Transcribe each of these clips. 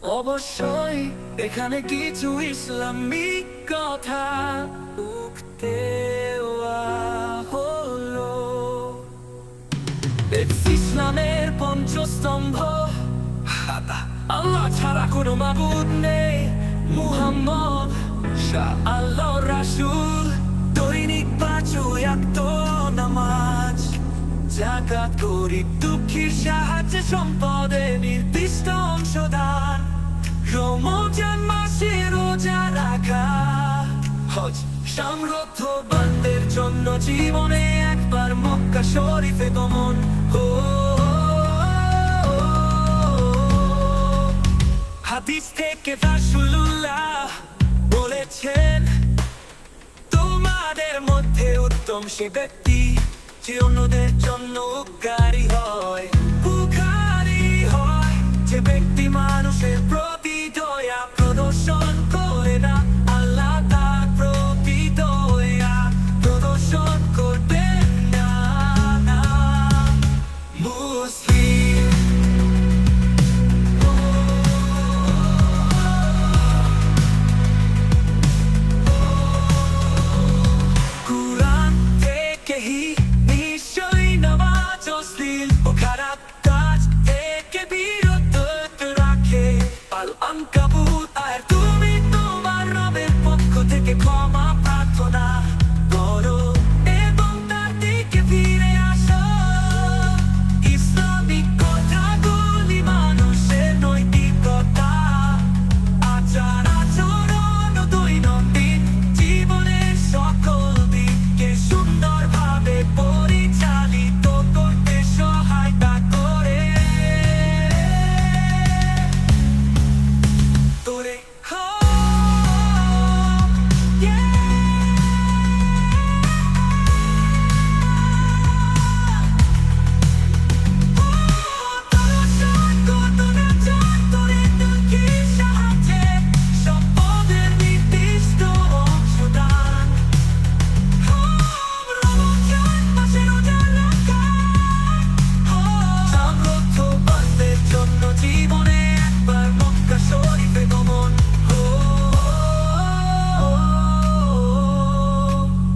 অবশ্যই এখানে কিছু ইসলামিক কথা উঠতে হলো। ইসলামের পঞ্চস্তম্ভ, আল্লাহ ছাড়া কোনো মাবুদ নেই, মুহাম্মদ শাহ আল্লাহ রাসূল, দৈনিক 5 ওয়াক্ত নামাজ, যাকাত, গরিব দুঃখীর সাহায্যে সম্পদে নির্দিষ্ট অংশ দান, রমজান মাসে রোজা রাখা, হজ সামর্থ্যবানদের জন্য জীবনে একবার মক্কা শরীফে গমন। হাদিস থেকে রাসূলুল্লাহ বলেছেন, তোমাদের মধ্যে উত্তম সে ব্যক্তি যে অন্যদের জন্য উপকারী হয়। যে ব্যক্তি মানুষের প্রতি দয়া প্রদর্শন করে না, আল্লাহ তার প্রতি দয়া প্রদর্শন করবেন না। মুসলিম। কুরআন থেকে নিশ্চয়ই নামাজ অশ্লীল ও খারাপ কাজ থেকে বিরত রাখে। আল-আনকাবুত আয়াত, তুমি তোমার রবের পক্ষ থেকে ক্ষমা প্রার্থনা করো এবং তার দিকে ফিরে আসো। ইসলামিক কথাগুলি মানুষের নৈতিকতা, আচার আচরণ ও দৈনন্দিন জীবনের সকল দিককে সুন্দরভাবে পরিচালিত করতে সহায়তা করে। তোরে জীবনে একবার মক্কা শরীফে গমন।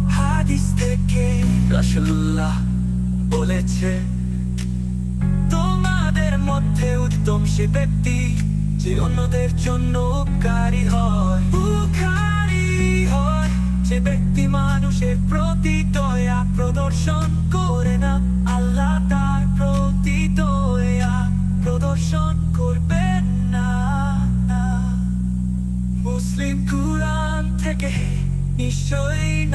হাদিস থেকে রাসূলুল্লাহ বলেছে, তোমাদের মধ্যে উত্তম সে ব্যক্তি যে অন্যদের জন্য উপকারী হয়। যে ব্যক্তি মানুষের প্রতি দয়া প্রদর্শন করে না, আল্লাহ তার প্রতি দয়া প্রদর্শন করবেন না। মুসলিম কুরআন থেকে নিশ্চয়ই